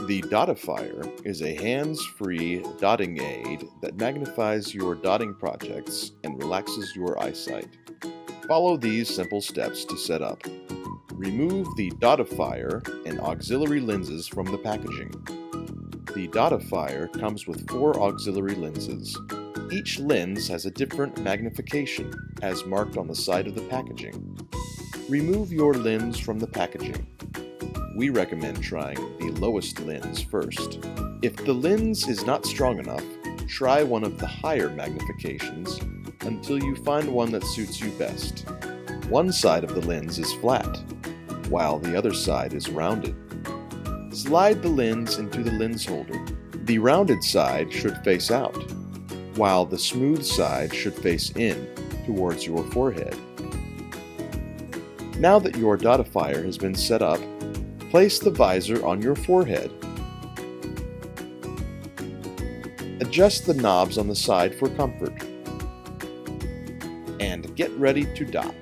The Dottifier is a hands-free dotting aid that magnifies your dotting projects and relaxes your eyesight. Follow these simple steps to set up. Remove the Dottifier and auxiliary lenses from the packaging. The Dottifier comes with 4 auxiliary lenses. Each lens has a different magnification, as marked on the side of the packaging. Remove your lens from the packaging. We recommend trying the lowest lens first. If the lens is not strong enough, try one of the higher magnifications until you find one that suits you best. One side of the lens is flat, while the other side is rounded. Slide the lens into the lens holder. The rounded side should face out, while the smooth side should face in towards your forehead. Now that your Dottifier has been set up, place the visor on your forehead. Adjust the knobs on the side for comfort. And get ready to dot.